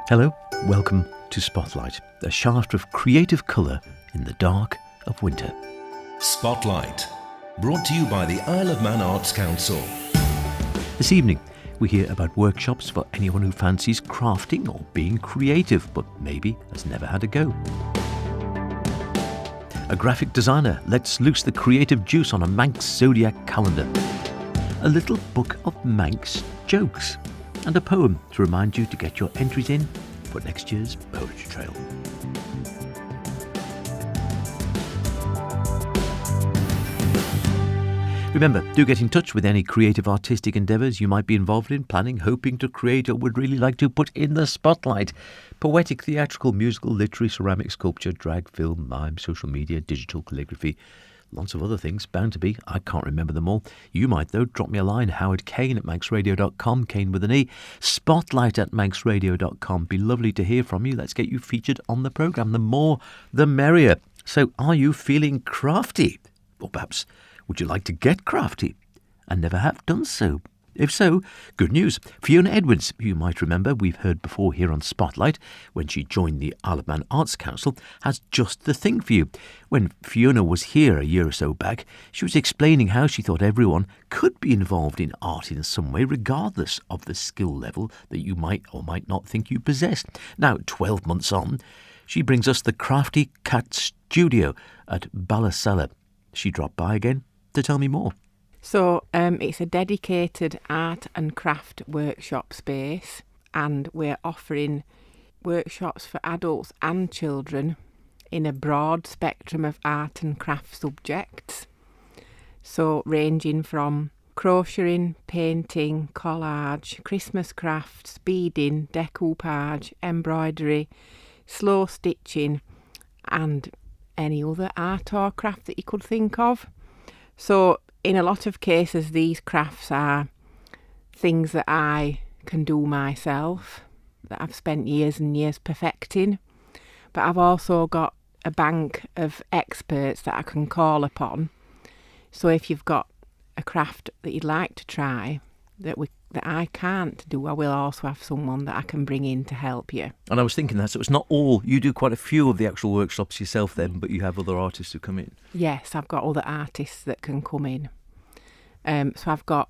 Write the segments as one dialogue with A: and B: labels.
A: Hello, welcome to Spotlight, a shaft of creative colour in the dark of winter.
B: Spotlight, brought to you by the Isle of Man Arts Council.
A: This evening, we hear about workshops for anyone who fancies crafting or being creative, but maybe has never had a go. A graphic designer lets loose the creative juice on a Manx Zodiac calendar. A little book of Manx jokes. And a poem to remind you to get your entries in for next year's Poetry Trail. Remember, do get in touch with any creative artistic endeavours you might be involved in, planning, hoping to create, or would really like to put in the spotlight. Poetic, theatrical, musical, literary, ceramic, sculpture, drag, film, mime, social media, digital, calligraphy. Lots of other things, bound to be. I can't remember them all. You might, though. Drop me a line, howardkane@manxradio.com, Kane with an E. Spotlight@manxradio.com. Be lovely to hear from you. Let's get you featured on the programme. The more, the merrier. So, are you feeling crafty? Or perhaps, would you like to get crafty and never have done so? If so, good news. Fiona Edwards, who you might remember we've heard before here on Spotlight, when she joined the Isle of Man Arts Council, has just the thing for you. When Fiona was here a year or so back, she was explaining how she thought everyone could be involved in art in some way, regardless of the skill level that you might or might not think you possess. Now, 12 months on, she brings us the Crafty Cat Studio at Ballasalla. She dropped by again to tell me more.
C: So it's a dedicated art and craft workshop space, and we're offering workshops for adults and children in a broad spectrum of art and craft subjects. So ranging from crocheting, painting, collage, Christmas crafts, beading, decoupage, embroidery, slow stitching, and any other art or craft that you could think of. So in a lot of cases, these crafts are things that I can do myself, that I've spent years and years perfecting. But I've also got a bank of experts that I can call upon. So if you've got a craft that you'd like to try that I can't do, I will also have someone that I can bring in to help you.
A: And I was thinking that, so it's not all, you do quite a few of the actual workshops yourself then, but you have other artists who come in.
C: Yes, I've got other artists that can come in. So I've got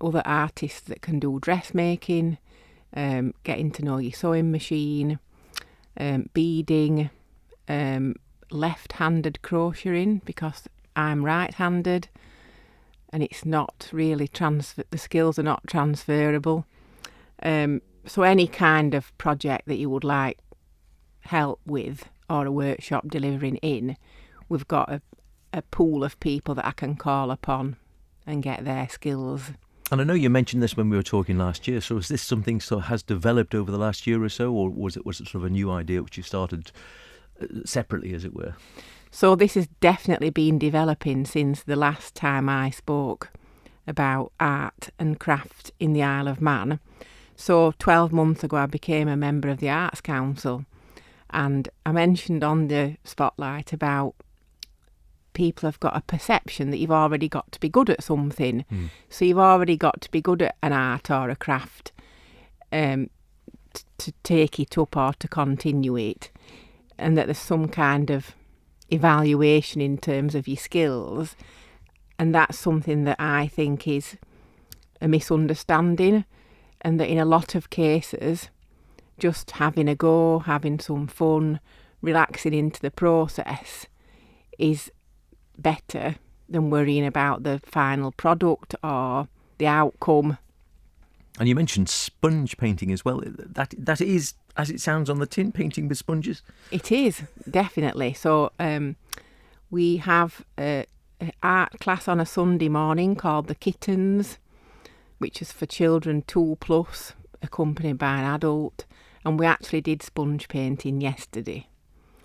C: other artists that can do dressmaking, getting to know your sewing machine, beading, left-handed crocheting, because I'm right-handed and it's not really the skills are not transferable. So any kind of project that you would like help with or a workshop delivering in, we've got a pool of people that I can call upon and get their skills.
A: And I know you mentioned this when we were talking last year, so is this something that has developed over the last year or so, or was it sort of a new idea which you started separately, as it were?
C: So this has definitely been developing since the last time I spoke about art and craft in the Isle of Man. So 12 months ago I became a member of the Arts Council, and I mentioned on the Spotlight about people have got a perception that you've already got to be good at something. So you've already got to be good at an art or a craft to take it up or to continue it, and that there's some kind of evaluation in terms of your skills, and that's something that I think is a misunderstanding, and that in a lot of cases just having a go, having some fun, relaxing into the process is better than worrying about the final product or the outcome.
A: And you mentioned sponge painting as well. That is, as it sounds on the tin, painting with sponges?
C: It is, definitely. So we have an art class on a Sunday morning called The Kittens, which is for children 2+, accompanied by an adult. And we actually did sponge painting yesterday.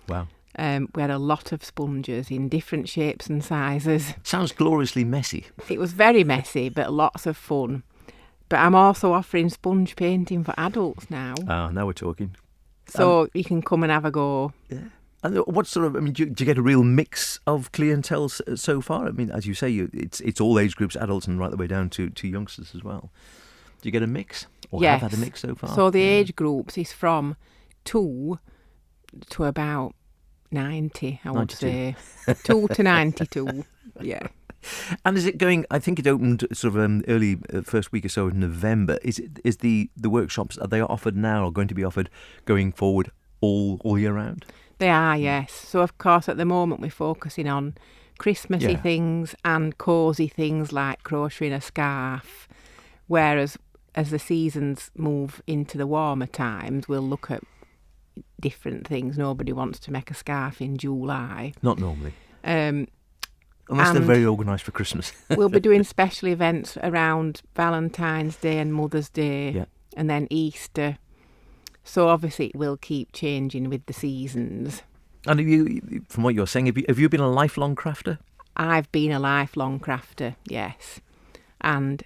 A: Wow.
C: We had a lot of sponges in different shapes and sizes.
A: Sounds gloriously messy.
C: It was very messy, but lots of fun. But I'm also offering sponge painting for adults now.
A: Now we're talking.
C: So you can come and have a go.
A: Yeah. And what sort of, do you get a real mix of clientele so far? I mean, as you say, it's all age groups, adults and right the way down to youngsters as well. Do you get a mix? Or
C: Yes.
A: have had a mix so far?
C: So the age groups is from 2 to about 90, I would
A: 92.
C: say. 2 to 92, yeah.
A: And is it going? I think it opened sort of early first week or so of November. Is the workshops, are they offered now or going to be offered going forward all year round?
C: They are, yes. So, of course, at the moment we're focusing on Christmassy
A: Yeah.
C: things and cosy things like crocheting a scarf, whereas as the seasons move into the warmer times, we'll look at different things. Nobody wants to make a scarf in July.
A: Not normally,
C: Um,
A: unless they're
C: and
A: very organised for Christmas.
C: we'll be doing special events around Valentine's Day and Mother's Day,
A: Yeah.
C: and then Easter. So obviously it will keep changing with the seasons.
A: And have you, from what you're saying, have you been a lifelong crafter?
C: I've been a lifelong crafter, yes. And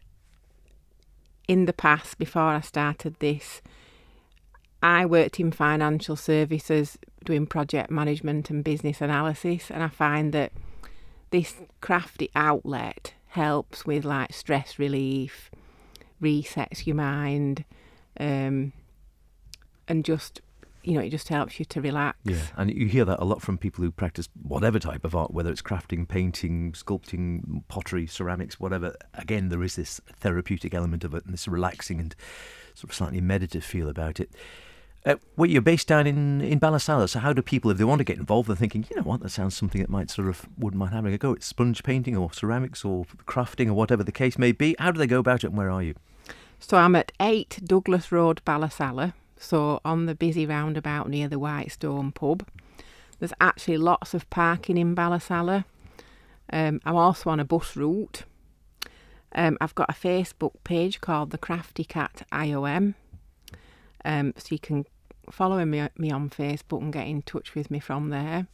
C: in the past, before I started this, I worked in financial services doing project management and business analysis, and I find that this crafty outlet helps with like stress relief, resets your mind, and just, it just helps you to relax.
A: Yeah, and you hear that a lot from people who practice whatever type of art, whether it's crafting, painting, sculpting, pottery, ceramics, whatever. Again, there is this therapeutic element of it and this relaxing and sort of slightly meditative feel about it. Well, you're based down in Ballasalla, so how do people, if they want to get involved, they're thinking, you know what, that sounds something that wouldn't mind having a go. It's sponge painting or ceramics or crafting or whatever the case may be. How do they go about it and where are you?
C: So I'm at 8 Douglas Road, Ballasalla, so on the busy roundabout near the Whitestone pub. There's actually lots of parking in Ballasalla. I'm also on a bus route. I've got a Facebook page called The Crafty Cat IOM. So you can follow me on Facebook and get in touch with me from there.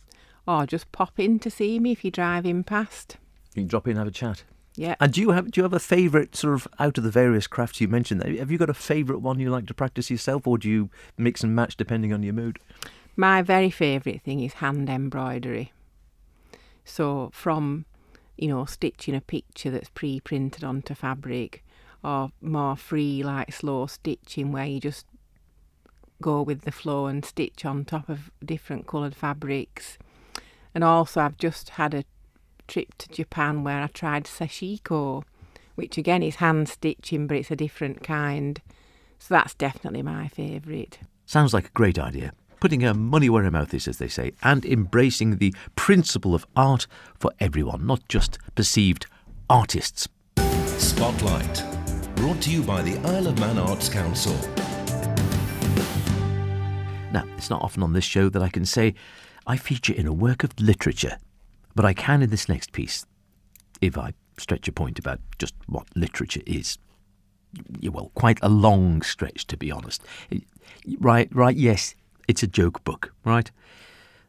C: Or just pop in to see me if you're driving past.
A: You can drop in and have a chat.
C: Yeah.
A: And do you have a favourite sort of out of the various crafts you mentioned? Have you got a favourite one you like to practice yourself, or do you mix and match depending on your mood?
C: My very favourite thing is hand embroidery. So from, stitching a picture that's pre-printed onto fabric, or more free, like slow stitching where you just go with the flow and stitch on top of different coloured fabrics. And also I've just had a trip to Japan where I tried sashiko, which again is hand stitching, but it's a different kind. So that's definitely my favourite.
A: Sounds like a great idea. Putting her money where her mouth is, as they say, and embracing the principle of art for everyone, not just perceived artists.
B: Spotlight, brought to you by the Isle of Man Arts Council.
A: Now, it's not often on this show that I can say I feature in a work of literature, but I can in this next piece, if I stretch a point about just what literature is. Well, quite a long stretch, to be honest. Right, yes, it's a joke book, right?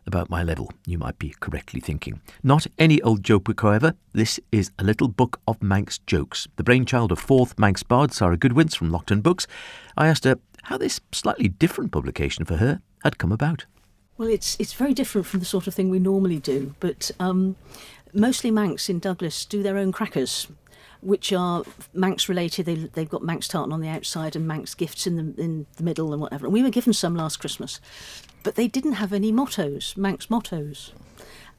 A: About my level, you might be correctly thinking. Not any old joke book, however. This is a little book of Manx jokes, the brainchild of 4th Manx bard Sarah Goodwins from Lockton Books. I asked her how this slightly different publication for her had come about.
D: Well, it's very different from the sort of thing we normally do, but mostly Manx in Douglas do their own crackers, which are Manx related. They've got Manx tartan on the outside and Manx gifts in the middle and whatever. And we were given some last Christmas, but they didn't have any mottos, Manx mottos.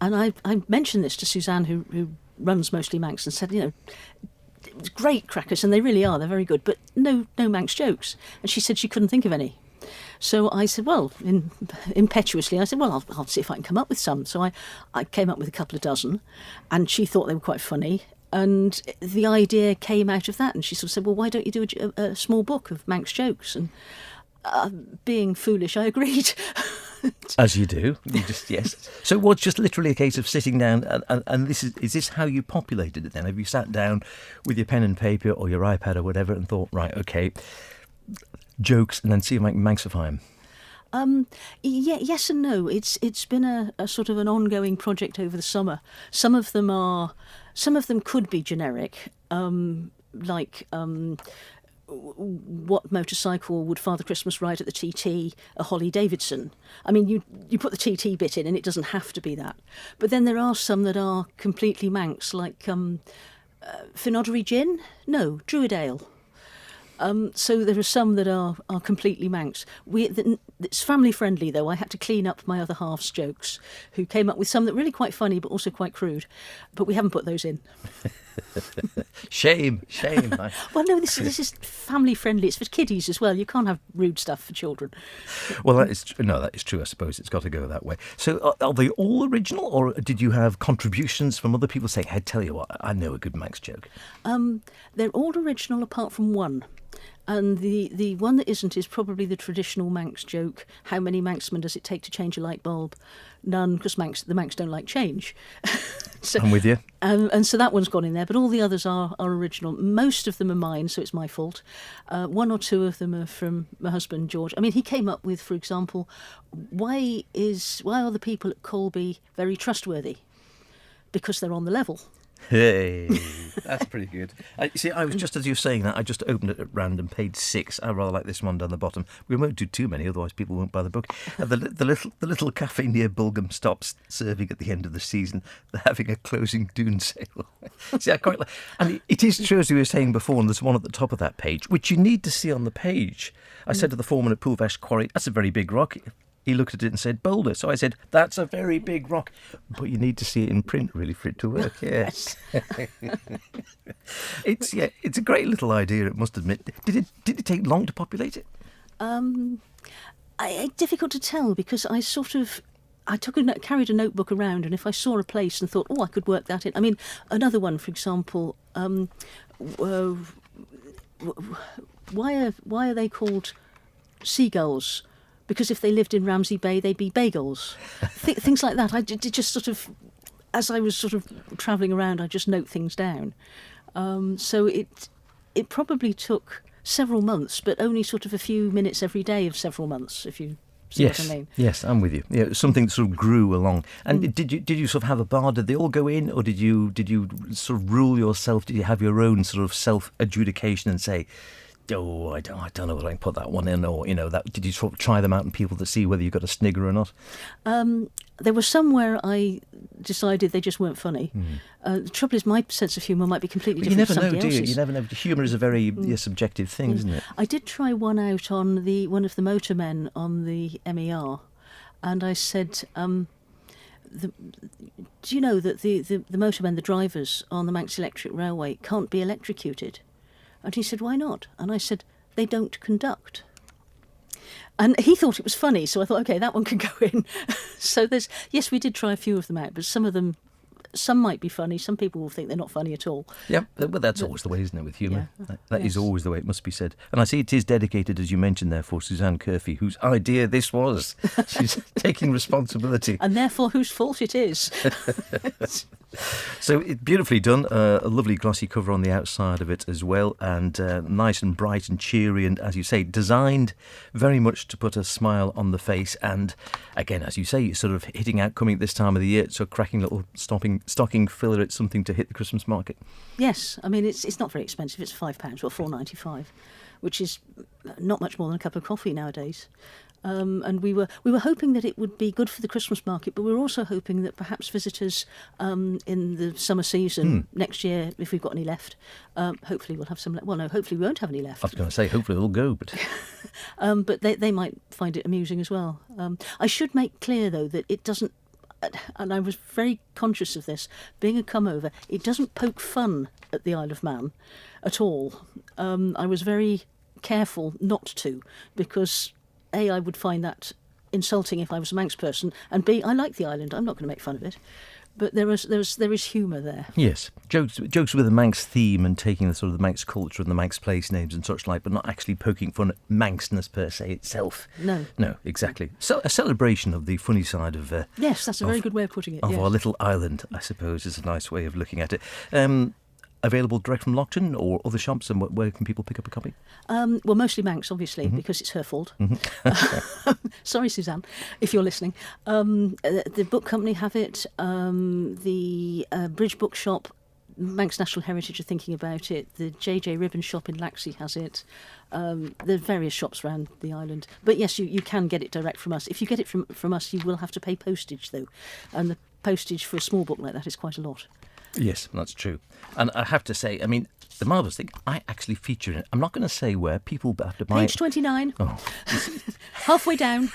D: And I mentioned this to Suzanne, who runs mostly Manx, and said, great crackers, and they really are. They're very good, but no Manx jokes. And she said she couldn't think of any. So I said, impetuously, I said, I'll see if I can come up with some. So I came up with a couple of dozen, and she thought they were quite funny. And the idea came out of that. And she sort of said, well, why don't you do a small book of Manx jokes? And being foolish, I agreed.
A: As you do. Yes. So what's just literally a case of sitting down and is this how you populated it then? Have you sat down with your pen and paper or your iPad or whatever and thought, right, okay, jokes, and then see if I can Manxify them?
D: Yes and no. It's been a sort of an ongoing project over the summer. Some of them could be generic, like what motorcycle would Father Christmas ride at the TT? A Holly Davidson. I mean, you put the TT bit in, and it doesn't have to be that. But then there are some that are completely Manx, like Finoddery Gin. No, Druid Ale. So there are some that are completely Manx. It's family friendly, though. I had to clean up my other half's jokes, who came up with some that were really quite funny, but also quite crude. But we haven't put those in.
A: Shame.
D: Well, no, this is family friendly. It's for kiddies as well. You can't have rude stuff for children.
A: Well, that is true. I suppose it's got to go that way. So, are they all original, or did you have contributions from other people saying, "Hey, tell you what, I know a good Manx joke"?
D: They're all original apart from one. And the one that isn't is probably the traditional Manx joke. How many Manxmen does it take to change a light bulb? None, because the Manx don't like change. So,
A: I'm with you.
D: And so that one's gone in there, but all the others are original. Most of them are mine, so it's my fault. One or two of them are from my husband, George. I mean, he came up with, for example, why are the people at Colby very trustworthy? Because they're on the level.
A: Hey, that's pretty good. See, I was just as you were saying that, I just opened it at random, page 6. I rather like this one down the bottom. We won't do too many, otherwise people won't buy the book. The little cafe near Bulgham stops serving at the end of the season. They're having a closing Dune sale. See, I quite like, and it is true as we were saying before, and there's one at the top of that page, which you need to see on the page. I said to the foreman at Poolvash Quarry, "That's a very big rock." He looked at it and said, "Boulder." So I said, "That's a very big rock." But you need to see it in print, really, for it to work. Yes. It's a great little idea, I must admit. Did it take long to populate it?
D: Difficult to tell, because I carried a notebook around, and if I saw a place and thought, "Oh, I could work that in." I mean, another one, for example, why are they called seagulls? Because if they lived in Ramsey Bay, they'd be bagels. Things like that. I did just sort of, as I was sort of travelling around, I just note things down. So it probably took several months, but only sort of a few minutes every day of several months, if you see what I mean. Yes,
A: I'm with you. Yeah, something that sort of grew along. And did you sort of have a bar? Did they all go in, or did you sort of rule yourself? Did you have your own sort of self-adjudication and say, "Oh, I don't know whether I can put that one in," or, that? Did you sort of try them out and people to see whether you got a snigger or not?
D: There were some where I decided they just weren't funny. The trouble is, my sense of humour might be completely different from somebody else's.
A: You never know, do you? You never know. Humour is a very subjective thing, isn't it?
D: I did try one out on one of the motormen on the MER, and I said, "Do you know that the motormen, the drivers on the Manx Electric Railway, can't be electrocuted?" And he said, "Why not?" And I said, "They don't conduct." And he thought it was funny, so I thought, OK, that one can go in. So yes, we did try a few of them out, but some might be funny. Some people will think they're not funny at all.
A: Yeah, but that's always the way, isn't it, with humour? Yeah. That is always the way, it must be said. And I see it is dedicated, as you mentioned there, for Suzanne Curfey, whose idea this was. She's taking responsibility.
D: And therefore whose fault it is.
A: So it's beautifully done. A lovely glossy cover on the outside of it as well, and nice and bright and cheery, and, as you say, designed very much to put a smile on the face. And again, as you say, sort of hitting out, coming at this time of the year, so cracking little stocking filler. It's something to hit the Christmas market.
D: Yes, I mean it's not very expensive. It's £5 or £4.95, which is not much more than a cup of coffee nowadays. And we were hoping that it would be good for the Christmas market, but we were also hoping that perhaps visitors in the summer season next year, if we've got any left, hopefully we'll have some. Well, no, hopefully we won't have any left.
A: I was going to say, hopefully they'll go, but
D: but they might find it amusing as well. I should make clear though that it doesn't. And I was very conscious of this, being a come-over, it doesn't poke fun at the Isle of Man at all. I was very careful not to, because A, I would find that insulting if I was a Manx person, and B, I like the island, I'm not going to make fun of it. But there is humour there.
A: Yes, jokes with a Manx theme and taking the sort of the Manx culture and the Manx place names and such like, but not actually poking fun at Manxness per se itself.
D: No,
A: exactly. So a celebration of the funny side of
D: yes, that's a very good way of putting it.
A: Of
D: yes.
A: Our little island, I suppose, is a nice way of looking at it. Available direct from Lockton or other shops, and where can people pick up a copy?
D: Well, mostly Manx, obviously, because it's her fault. Sorry, Suzanne, if you're listening. The book company have it. The Bridge Bookshop, Manx National Heritage are thinking about it. The JJ Ribbon shop in Laxey has it. There are various shops around the island. But yes, you can get it direct from us. If you get it from us, you will have to pay postage, though. And the postage for a small book like that is quite a lot.
A: Yes, that's true. And I have to say, I mean, the marvellous thing, I actually feature in it. I'm not going to say where. People have to buy
D: Page
A: it.
D: 29.
A: Oh.
D: Halfway down.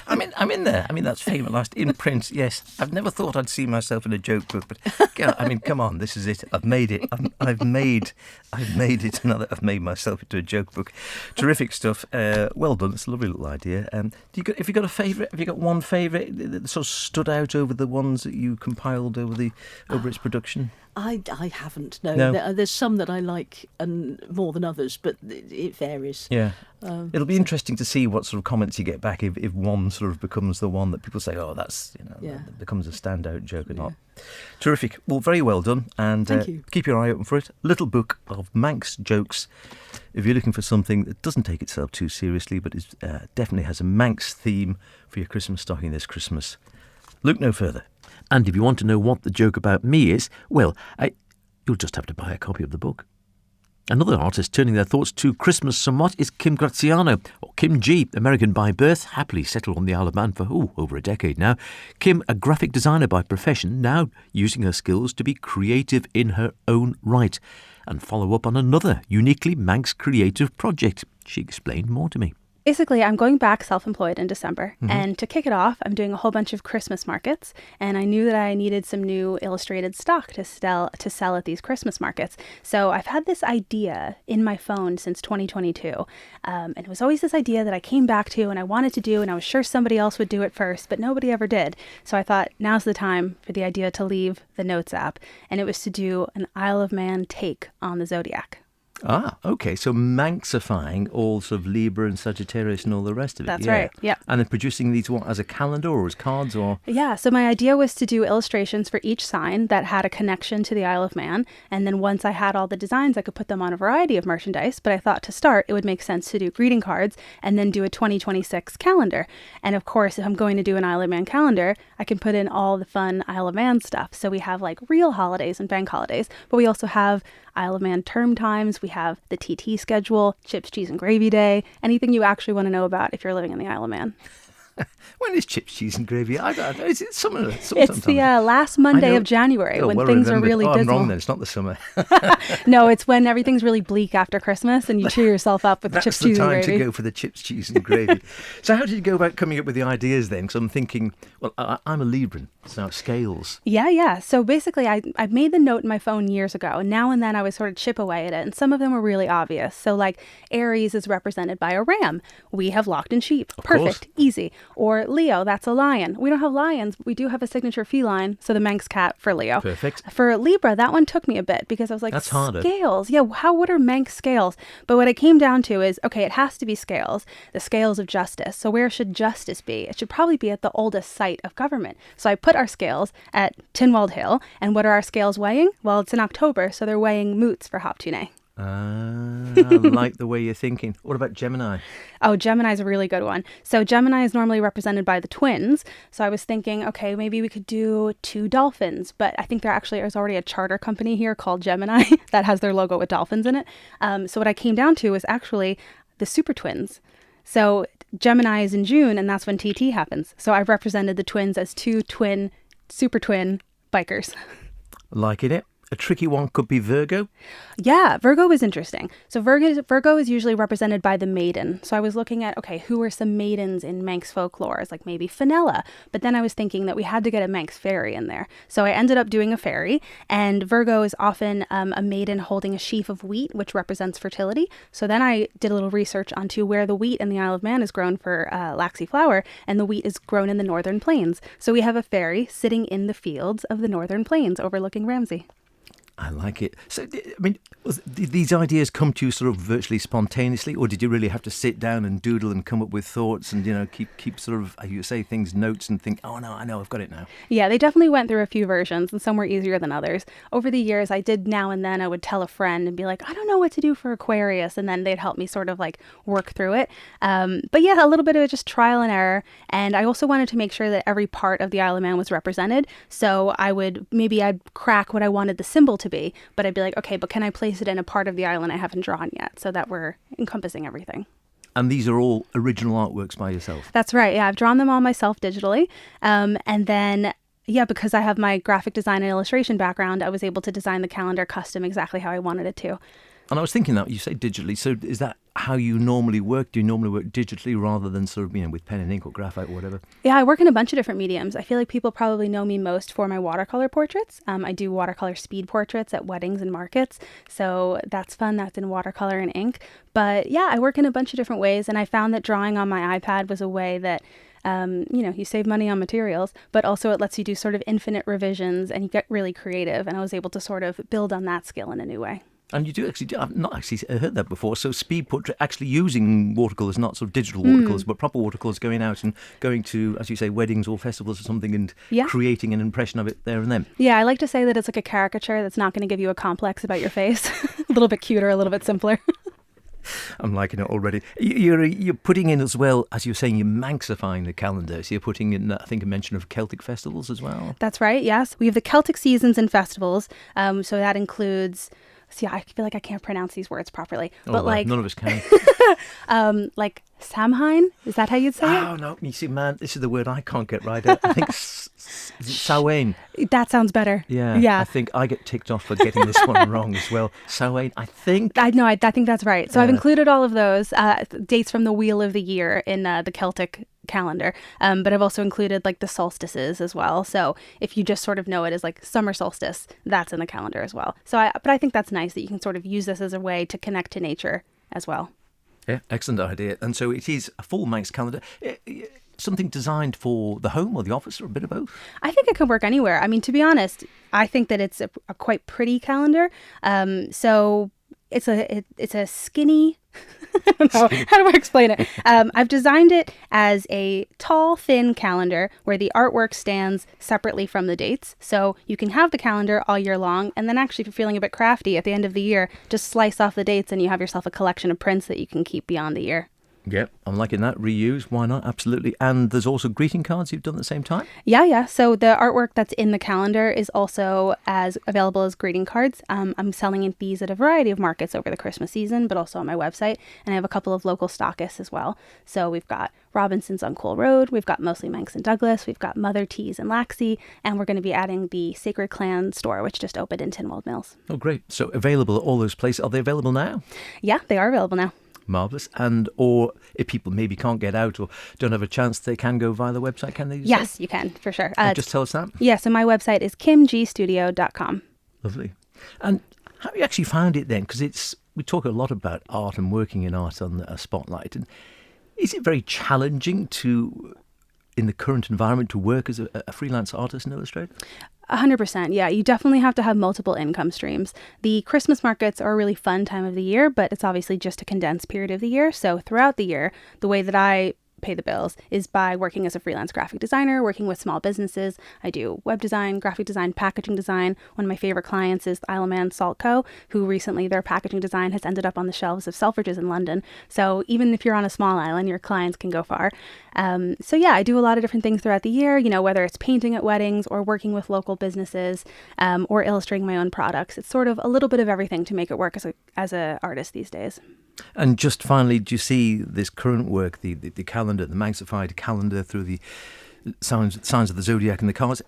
A: I'm in there. I mean, that's famous last in print. Yes, I've never thought I'd see myself in a joke book, but God, I mean, come on, this is it. I've made it. I've made it. I've made myself into a joke book. Terrific stuff. Well done. It's a lovely little idea. Have you got a favourite? Have you got one favourite that sort of stood out over the ones that you compiled over its production?
D: I haven't, no.
A: No.
D: There's some that I like more than others, but it varies.
A: Yeah. It'll be interesting to see what sort of comments you get back if one sort of becomes the one that people say, oh, that's, that becomes a standout joke or not. Terrific. Well, very well done. And
D: Thank you.
A: Keep your eye open for it. Little book of Manx jokes. If you're looking for something that doesn't take itself too seriously, but is definitely has a Manx theme for your Christmas stocking this Christmas. Look no further. And if you want to know what the joke about me is, well, you'll just have to buy a copy of the book. Another artist turning their thoughts to Christmas somewhat is Kim Graziano, or Kim G, American by birth, happily settled on the Isle of Man for over a decade now. Kim, a graphic designer by profession, now using her skills to be creative in her own right and follow up on another uniquely Manx creative project. She explained more to me.
E: Basically, I'm going back self-employed in December, and to kick it off, I'm doing a whole bunch of Christmas markets, and I knew that I needed some new illustrated stock to sell at these Christmas markets. So I've had this idea in my phone since 2022, and it was always this idea that I came back to and I wanted to do, and I was sure somebody else would do it first, but nobody ever did. So I thought, now's the time for the idea to leave the Notes app, and it was to do an Isle of Man take on the Zodiac.
A: Ah, okay. So Manxifying all sort of Libra and Sagittarius and all the rest of it.
E: That's right. Yeah.
A: And then producing these as a calendar or as cards or?
E: Yeah. So my idea was to do illustrations for each sign that had a connection to the Isle of Man. And then once I had all the designs, I could put them on a variety of merchandise. But I thought to start, it would make sense to do greeting cards and then do a 2026 calendar. And of course, if I'm going to do an Isle of Man calendar, I can put in all the fun Isle of Man stuff. So we have like real holidays and bank holidays, but we also have Isle of Man term times. We have the TT schedule, chips, cheese, and gravy day, anything you actually want to know about if you're living in the Isle of Man.
A: When is chips, cheese and gravy? I don't know. Is it summer?
E: It's the last Monday of January when things are really dismal.
A: I'm wrong then. It's not the summer.
E: No, it's when everything's really bleak after Christmas and you cheer yourself up with chips, cheese, and gravy.
A: That's the time to go for the chips, cheese and gravy. So how did you go about coming up with the ideas then? Because I'm thinking, well, I'm a Libran, so scales.
E: Yeah. So basically, I made the note in my phone years ago, and now and then I would sort of chip away at it, and some of them were really obvious. So like Aries is represented by a ram. We have locked in sheep. Perfect. Easy. Or Leo, that's a lion. We don't have lions. We do have a signature feline, so the Manx cat for Leo.
A: Perfect.
E: For Libra, that one took me a bit because I was like,
A: that's harder.
E: Scales. Yeah, what are Manx scales? But what I came down to is, okay, it has to be scales, the scales of justice. So where should justice be? It should probably be at the oldest site of government. So I put our scales at Tinwald Hill. And what are our scales weighing? Well, it's in October, so they're weighing moots for Hoptune.
A: I like the way you're thinking. What about Gemini?
E: Oh, Gemini is a really good one. So Gemini is normally represented by the twins. So I was thinking, okay, maybe we could do 2 dolphins. But I think there actually is already a charter company here called Gemini that has their logo with dolphins in it. So what I came down to was actually the super twins. So Gemini is in June, and that's when TT happens. So I've represented the twins as 2 super twin bikers.
A: Liking it. A tricky one could be Virgo.
E: Yeah, Virgo is interesting. So Virgo is usually represented by the maiden. So I was looking at, okay, who are some maidens in Manx folklore? Like maybe Fenella. But then I was thinking that we had to get a Manx fairy in there. So I ended up doing a fairy. And Virgo is often a maiden holding a sheaf of wheat, which represents fertility. So then I did a little research onto where the wheat in the Isle of Man is grown for laxi flower. And the wheat is grown in the Northern Plains. So we have a fairy sitting in the fields of the Northern Plains overlooking Ramsey.
A: I like it. So, I mean, did these ideas come to you sort of virtually spontaneously, or did you really have to sit down and doodle and come up with thoughts and, keep sort of, you say things, notes and think, oh, no, I know, I've got it now?
E: Yeah, they definitely went through a few versions, and some were easier than others. Over the years, I did now and then, I would tell a friend and be like, I don't know what to do for Aquarius, and then they'd help me sort of like work through it. But yeah, a little bit of just trial and error. And I also wanted to make sure that every part of the Isle of Man was represented. So I'd crack what I wanted the symbol to be, but I'd be like, okay, but can I place it in a part of the island I haven't drawn yet, so that we're encompassing everything.
A: And these are all original artworks by yourself?
E: That's right. Yeah, I've drawn them all myself digitally. And then Yeah, because I have my graphic design and illustration background, I was able to design the calendar custom exactly how I wanted it to.
A: And I was thinking that you say digitally, so is that how you normally work? Do you normally work digitally rather than sort of, with pen and ink or graphite or whatever?
E: Yeah, I work in a bunch of different mediums. I feel like people probably know me most for my watercolor portraits. I do watercolor speed portraits at weddings and markets, so that's fun. That's in watercolor and ink. But yeah, I work in a bunch of different ways, and I found that drawing on my iPad was a way that you save money on materials, but also it lets you do sort of infinite revisions and you get really creative. And I was able to sort of build on that skill in a new way.
A: And you do actually, I've not actually heard that before. So speed portrait, actually using watercolours, not sort of digital watercolours, but proper watercolours, going out and going to, as you say, weddings or festivals or something and creating an impression of it there and then.
E: Yeah, I like to say that it's like a caricature that's not going to give you a complex about your face. A little bit cuter, a little bit simpler.
A: I'm liking it already. You're putting in as well, as you're saying, you're Manxifying the calendar. So you're putting in, I think, a mention of Celtic festivals as well.
E: That's right, yes. We have the Celtic seasons and festivals. So that includes... See, I feel like I can't pronounce these words properly. But
A: none of us can.
E: Like Samhain? Is that how you'd say it?
A: Oh, no. You see, man, this is the word I can't get right. I think Samhain.
E: That sounds better.
A: Yeah. I think I get ticked off for getting this one wrong as well. Samhain, I think.
E: I think that's right. So I've included all of those dates from the Wheel of the Year in the Celtic calendar, but I've also included like the solstices as well. So if you just sort of know it as like summer solstice, that's in the calendar as well. But I think that's nice that you can sort of use this as a way to connect to nature as well.
A: Yeah, excellent idea. And so it is a full Manx calendar. Something designed for the home or the office, or a bit of both?
E: I think it can work anywhere. I mean, to be honest, I think that it's a quite pretty calendar. So it's a skinny. I don't know. How do I explain it? I've designed it as a tall, thin calendar where the artwork stands separately from the dates. So you can have the calendar all year long, and then actually, if you're feeling a bit crafty at the end of the year, just slice off the dates and you have yourself a collection of prints that you can keep beyond the year.
A: Yep, I'm liking that. Reuse, why not? Absolutely. And there's also greeting cards you've done at the same time?
E: Yeah. So the artwork that's in the calendar is also as available as greeting cards. I'm selling these at a variety of markets over the Christmas season, but also on my website. And I have a couple of local stockists as well. So we've got Robinson's on Cole Road. We've got Mostly Manx in Douglas. We've got Mother Teas in Laxey. And we're going to be adding the Sacred Clan store, which just opened in Tynwald Mills.
A: Oh, great. So available at all those places. Are they available now?
E: Yeah, they are available now.
A: Marvellous. And or if people maybe can't get out or don't have a chance, they can go via the website, can they?
E: Yes, you can, for sure.
A: Just tell us that.
E: Yeah, so my website is kimgstudio.com.
A: Lovely. And how have you actually found it then? Because we talk a lot about art and working in art on a spotlight. And is it very challenging in the current environment to work as a freelance artist and illustrator?
E: 100%. Yeah, you definitely have to have multiple income streams. The Christmas markets are a really fun time of the year, but it's obviously just a condensed period of the year. So throughout the year, the way that I pay the bills is by working as a freelance graphic designer, working with small businesses. I do web design, graphic design, packaging design. One of my favorite clients is the Isle of Man Salt Co., who recently their packaging design has ended up on the shelves of Selfridges in London. So even if you're on a small island, your clients can go far. So yeah, I do a lot of different things throughout the year, whether it's painting at weddings or working with local businesses or illustrating my own products. It's sort of a little bit of everything to make it work as a artist these days.
A: And just finally, do you see this current work, the calendar, the Manxified calendar through the signs of the Zodiac and the cards,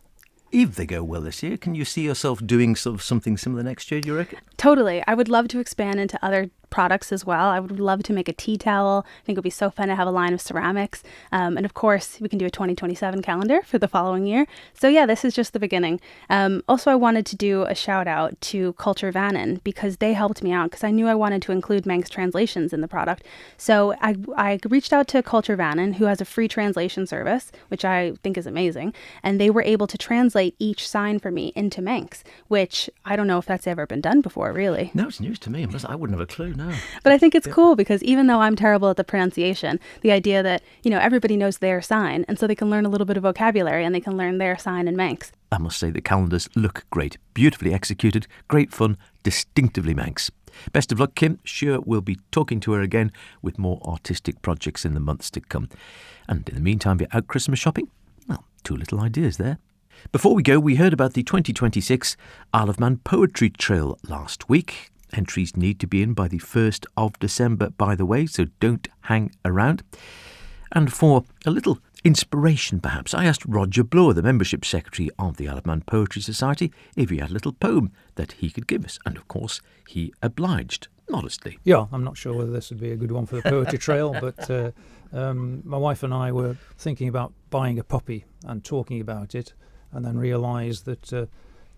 A: if they go well this year, can you see yourself doing sort of something similar next year, do you reckon?
E: Totally. I would love to expand into other products as well. I would love to make a tea towel. I think it would be so fun to have a line of ceramics. And of course, we can do a 2027 calendar for the following year. So yeah, this is just the beginning. Also, I wanted to do a shout out to Culture Vannon because they helped me out because I knew I wanted to include Manx translations in the product. So I reached out to Culture Vannon, who has a free translation service, which I think is amazing. And they were able to translate each sign for me into Manx, which I don't know if that's ever been done before, really.
A: No, it's news to me. I wouldn't have a clue. No.
E: But I think it's cool because even though I'm terrible at the pronunciation, the idea that, everybody knows their sign and so they can learn a little bit of vocabulary and they can learn their sign in Manx.
A: I must say the calendars look great, beautifully executed, great fun, distinctively Manx. Best of luck, Kim. Sure, we'll be talking to her again with more artistic projects in the months to come. And in the meantime, if you're out Christmas shopping, well, 2 little ideas there. Before we go, we heard about the 2026 Isle of Man Poetry Trail last week. Entries need to be in by the 1st of December, by the way, so don't hang around. And for a little inspiration, perhaps. I asked Roger Bloor, the membership secretary of the Isle of Man Poetry Society, if he had a little poem that he could give us. And, of course, he obliged, modestly.
F: Yeah, I'm not sure whether this would be a good one for the poetry trail, but my wife and I were thinking about buying a puppy and talking about it, and then realised that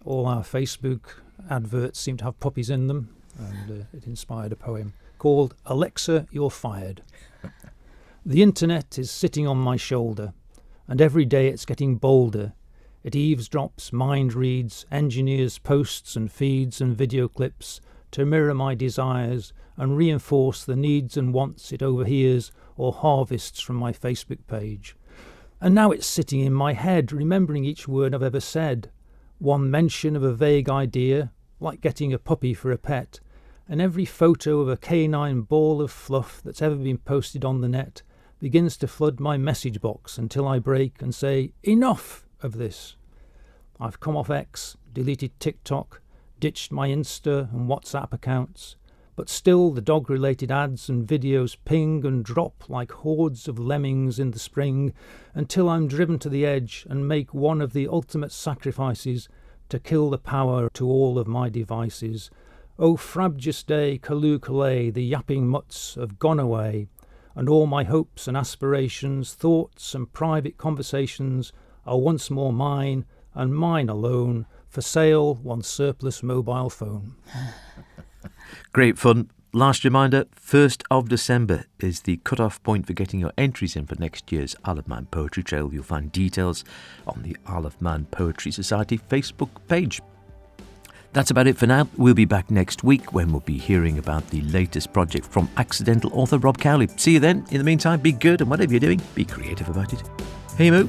F: all our Facebook adverts seem to have puppies in them, and it inspired a poem called Alexa, You're Fired. The internet is sitting on my shoulder, and every day it's getting bolder. It eavesdrops, mind reads, engineers posts and feeds and video clips to mirror my desires and reinforce the needs and wants it overhears or harvests from my Facebook page. And now it's sitting in my head, remembering each word I've ever said. One mention of a vague idea, like getting a puppy for a pet, and every photo of a canine ball of fluff that's ever been posted on the net begins to flood my message box until I break and say, enough of this. I've come off X, deleted TikTok, ditched my Insta and WhatsApp accounts, but still the dog-related ads and videos ping and drop like hordes of lemmings in the spring until I'm driven to the edge and make one of the ultimate sacrifices to kill the power to all of my devices. Oh, frabjous day, Callooh Callay, the yapping mutts have gone away, and all my hopes and aspirations, thoughts and private conversations are once more mine and mine alone, for sale one surplus mobile phone.
A: Great fun. Last reminder, 1st of December is the cut-off point for getting your entries in for next year's Isle of Man Poetry Trail. You'll find details on the Isle of Man Poetry Society Facebook page. That's about it for now. We'll be back next week when we'll be hearing about the latest project from accidental author Rob Cowley. See you then. In the meantime, be good, and whatever you're doing, be creative about it. Hey Mo.